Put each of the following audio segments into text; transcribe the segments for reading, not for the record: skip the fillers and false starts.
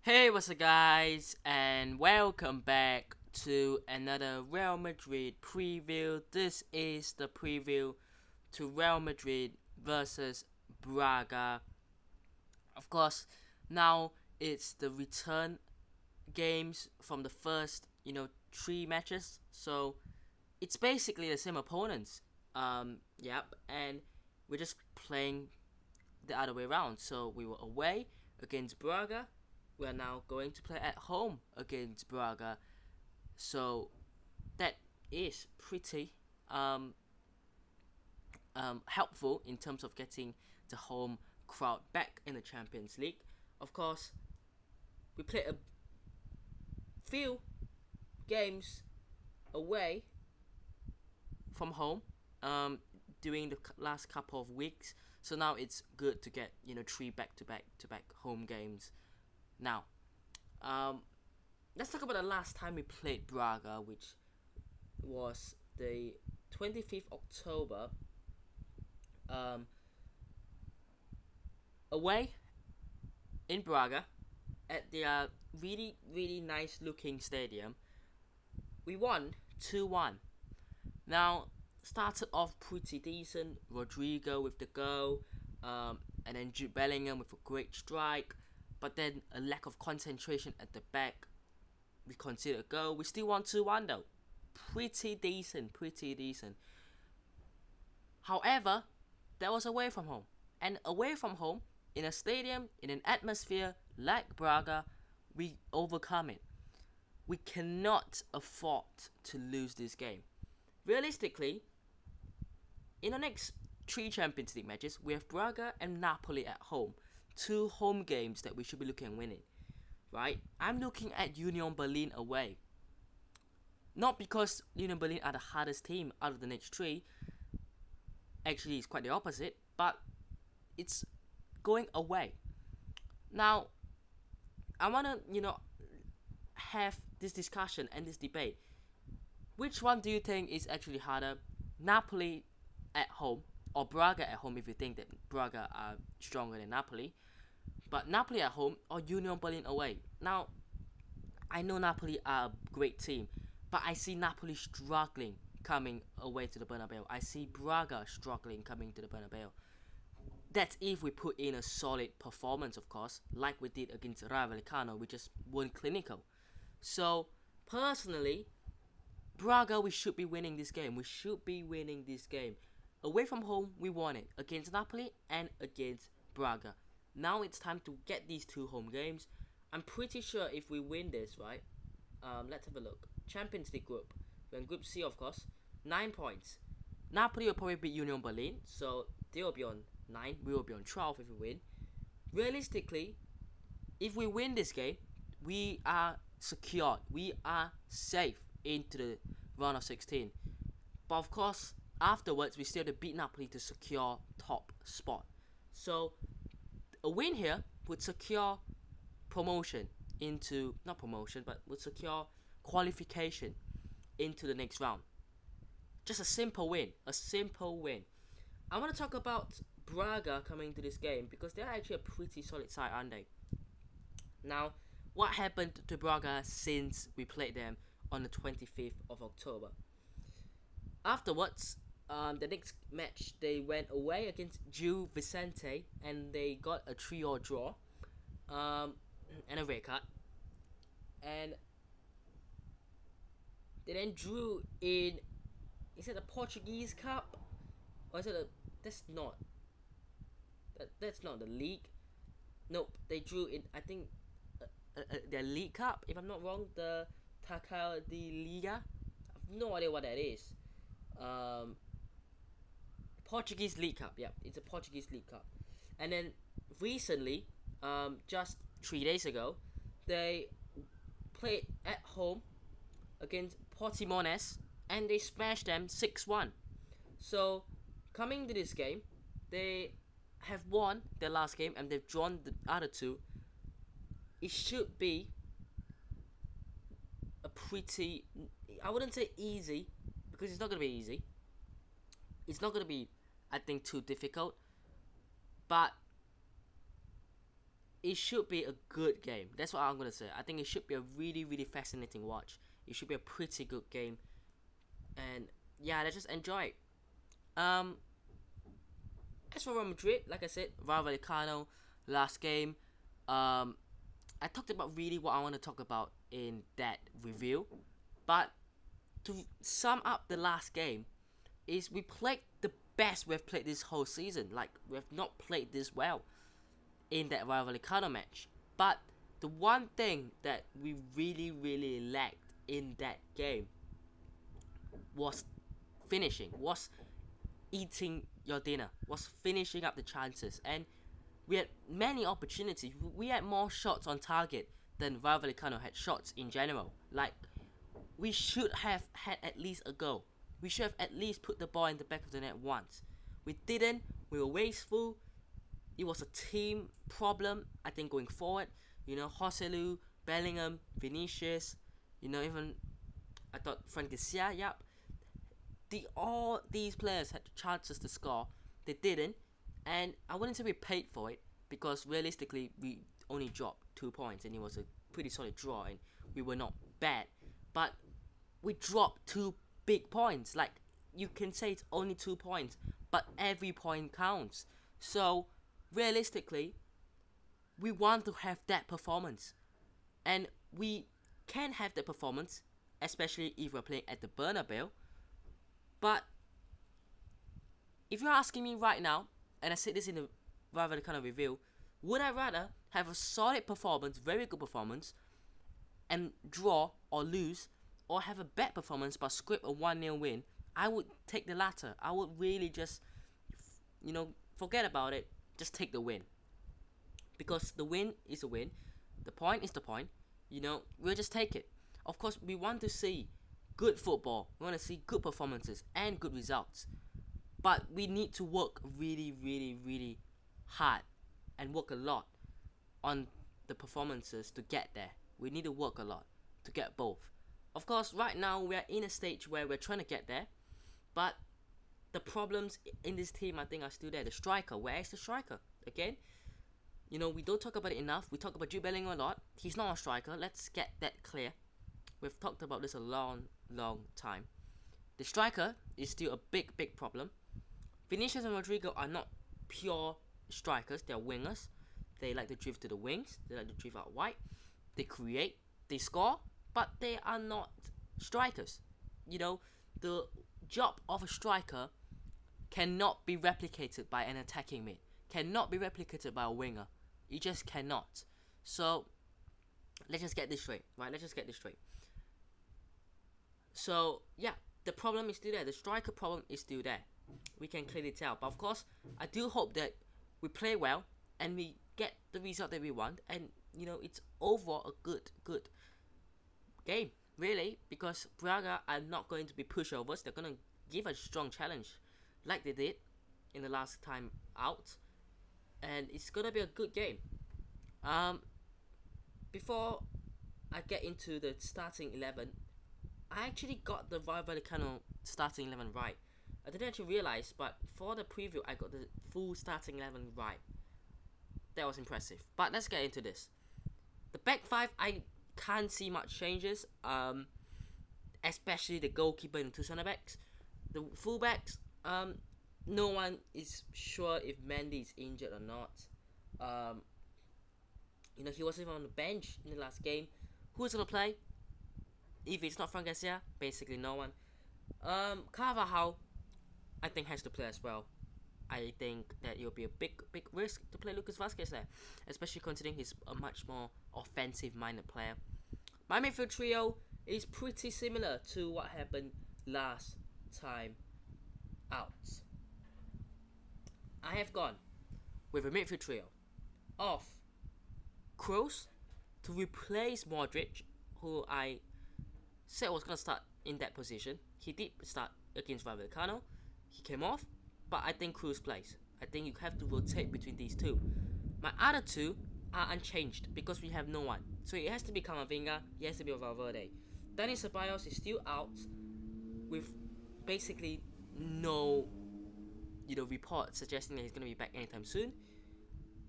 Hey, what's up, guys, and welcome back to another Real Madrid preview. This is the preview to Real Madrid versus Braga. Of course, now it's the return games from the first, three matches. So it's basically the same opponents. Yep, and we're just playing the other way around. So we were away against Braga. We are now going to play at home against Braga. So that is pretty um, helpful in terms of getting the home crowd back in the Champions League. Of course, we played a few games away from home during the last couple of weeks. So now it's good to get three back-to-back home games. Now, let's talk about the last time we played Braga, which was the 25th October. Um, Away in Braga at their really nice looking stadium. We won 2-1. Now, started off pretty decent. Rodrigo with the goal, and then Jude Bellingham with a great strike. But then a lack of concentration at the back. We conceded a goal. We still won 2-1 though. Pretty decent. However, that was away from home. And away from home, in a stadium, in an atmosphere like Braga, we overcome it. We cannot afford to lose this game. Realistically, in the next three Champions League matches, we have Braga and Napoli at home. Two home games that we should be looking at winning. Right? I'm looking at Union Berlin away. Not because Union Berlin are the hardest team out of the next three. Actually, it's quite the opposite. But it's going away. Now, I want to, have this discussion and this debate. Which one do you think is actually harder? Napoli at home or Braga at home if you think that Braga are stronger than Napoli. But Napoli at home or Union Berlin away. Now, I know Napoli are a great team, but I see Napoli struggling coming away to the Bernabeu. I see Braga struggling coming to the Bernabeu. That's if we put in a solid performance, of course, like we did against Rayo Vallecano. We just weren't clinical. So, personally, Braga, we should be winning this game. We should be winning this game. Away from home, we won it against Napoli and against Braga. Now it's time to get these two home games. I'm pretty sure if we win this, right? Let's have a look. Champions League group. We're in Group C, of course. 9 points. Napoli will probably beat Union Berlin, so they will be on 9. We will be on 12 if we win. Realistically, if we win this game, we are secured. We are safe into the round of 16. But of course, afterwards, we still have to beat Napoli to secure top spot. So, a win here would secure promotion into, not promotion, but would secure qualification into the next round. Just a simple win. I want to talk about Braga coming to this game because they're actually a pretty solid side, aren't they? Now, what happened to Braga since we played them on the 25th of October? Afterwards, the next match they went away against Gil Vicente and they got a 3-all draw, and a red card, and they then drew in. Is it the Portuguese Cup or is it a? That's not. That's not the league. Nope, they drew in. I think their League Cup, if I'm not wrong, the Taça de Liga. I have no idea what that is. Um, Portuguese League Cup. Yeah, it's a Portuguese League Cup. And then recently, just 3 days ago, they played at home against Portimonense and they smashed them 6-1. So, coming to this game, they have won their last game and they've drawn the other two. It should be a pretty, I wouldn't say easy, because it's not going to be easy. It's not going to be, I think, too difficult. But it should be a good game. That's what I'm gonna say. I think it should be a really, really fascinating watch. It should be a pretty good game, and yeah, let's just enjoy it. Um, as for Real Madrid, like I said, Rayo Vallecano last game. Um, I talked about really what I want to talk about in that review, but to sum up the last game, is we played the best we've played this whole season. Like, we have not played this well in that Rayo Vallecano match. But the one thing that we really, really lacked in that game was finishing, was eating your dinner, was finishing up the chances. And we had many opportunities. We had more shots on target than Rayo Vallecano had shots in general. Like, we should have had at least a goal. We should have at least put the ball in the back of the net once. We didn't. We were wasteful. It was a team problem, I think, going forward. Joselu, Bellingham, Vinicius, even I thought Frank Garcia, yep. All these players had chances to score. They didn't. And I wouldn't say we paid for it, because realistically, we only dropped 2 points, and it was a pretty solid draw, and we were not bad. But we dropped 2 big points. Like, you can say it's only 2 points, but every point counts. So, realistically, we want to have that performance. And we can have that performance, especially if we're playing at the Bernabeu. But if you're asking me right now, and I said this in the Rayo Vallecano review, would I rather have a solid performance, very good performance, and draw or lose, or have a bad performance but script a 1-0 win? I would take the latter. I would really just, forget about it. Just take the win. Because the win is a win. The point is the point. We'll just take it. Of course, we want to see good football. We want to see good performances and good results. But we need to work really, really, really hard and work a lot on the performances to get there. We need to work a lot to get both. Of course, right now we are in a stage where we're trying to get there, but the problems in this team, I think, are still there. The striker, where is the striker? Again, we don't talk about it enough. We talk about Jude Bellingham a lot. He's not a striker. Let's get that clear. We've talked about this a long, long time. The striker is still a big, big problem. Vinicius and Rodrigo are not pure strikers. They're wingers. They like to drift to the wings. They like to drift out wide. They create. They score. But they are not strikers. The job of a striker cannot be replicated by an attacking mid. Cannot be replicated by a winger. You just cannot. So, let's just get this straight. Right? Let's just get this straight. So, yeah. The problem is still there. The striker problem is still there. We can clearly tell. But of course, I do hope that we play well and we get the result that we want. And, it's overall a good game, really. Because Braga are not going to be pushovers. They're going to give a strong challenge like they did in the last time out. And it's going to be a good game. Before I get into the starting 11, I actually got the Rayo Vallecano starting 11 right. I didn't actually realize, but for the preview, I got the full starting 11 right. That was impressive. But let's get into this. The back 5, I can't see much changes. Especially the goalkeeper and the 2 centre backs. The fullbacks, no one is sure if Mendy is injured or not. He wasn't even on the bench in the last game. Who's gonna play? If it's not Frank Garcia, basically no one. Carvajal, I think, has to play as well. I think that it will be a big risk to play Lucas Vazquez there, especially considering he's a much more offensive-minded player. My midfield trio is pretty similar to what happened last time out. I have gone with a midfield trio of Kroos to replace Modric, who I said was going to start in that position. He did start against Rayo Vallecano. He came off, but I think Kroos plays. I think you have to rotate between these two. My other two are unchanged because we have no one. So it has to be Camavinga, it has to be Valverde. Dani Ceballos is still out with basically no report suggesting that he's going to be back anytime soon.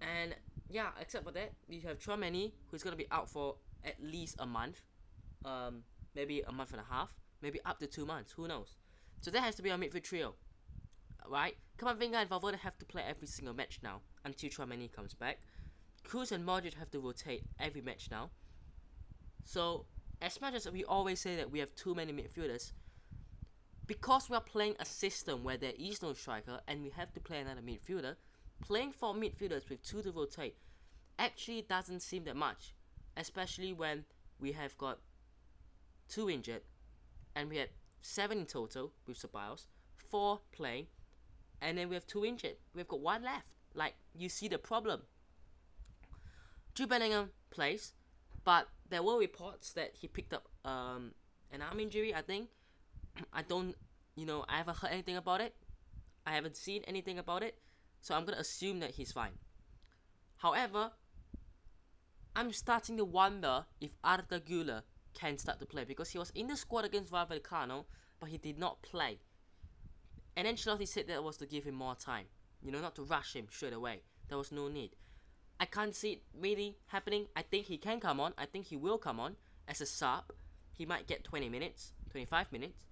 And yeah, except for that, you have Chouameni, who's gonna be out for at least a month, maybe a month and a half, maybe up to 2 months. Who knows? So that has to be our midfield trio, right? Camavinga and Valverde have to play every single match now until Chouameni comes back. Kroos and Modric have to rotate every match now. So as much as we always say that we have too many midfielders, because we are playing a system where there is no striker and we have to play another midfielder, playing 4 midfielders with 2 to rotate actually doesn't seem that much, especially when we have got 2 injured and we had 7 in total with Ceballos, 4 playing, and then we have 2 injured. We've got 1 left. Like, you see the problem. Jude Bellingham plays, but there were reports that he picked up an arm injury, I think. I don't, I haven't heard anything about it. I haven't seen anything about it. So I'm going to assume that he's fine. However, I'm starting to wonder if Arda Güler can start to play, because he was in the squad against Rayo Vallecano, but he did not play. And Ancelotti said that was to give him more time, not to rush him straight away. There was no need. I can't see it really happening. I think he can come on. I think he will come on as a sub. He might get 20 minutes, 25 minutes.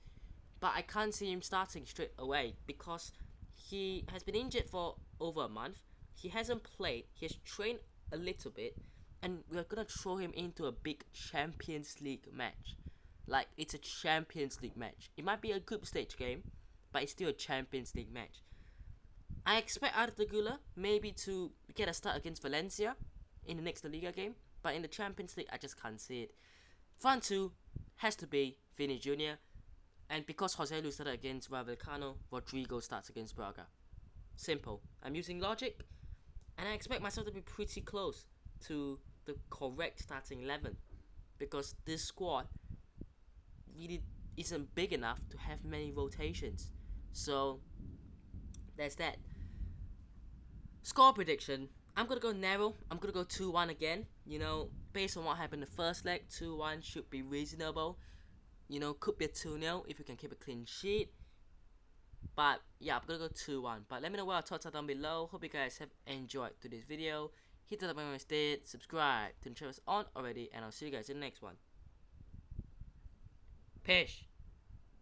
But I can't see him starting straight away because he has been injured for over a month. He hasn't played. He has trained a little bit. And we're going to throw him into a big Champions League match. Like, it's a Champions League match. It might be a group stage game, but it's still a Champions League match. I expect Arda Güler maybe to get a start against Valencia in the next La Liga game, but in the Champions League, I just can't see it. Front 2 has to be Vini Jr., and because Jose Lu started against Rayo Vallecano, Rodrigo starts against Braga. Simple. I'm using logic, and I expect myself to be pretty close to the correct starting 11, because this squad really isn't big enough to have many rotations. So there's that. Score prediction. I'm going to go narrow. I'm going to go 2-1 again. Based on what happened in the first leg, 2-1 should be reasonable. Could be a 2-0 if you can keep a clean sheet. But yeah, I'm going to go 2-1. But let me know what your thoughts are down below. Hope you guys have enjoyed today's video. Hit the like button if you did. Subscribe to the channel if it's on already. And I'll see you guys in the next one. Peace.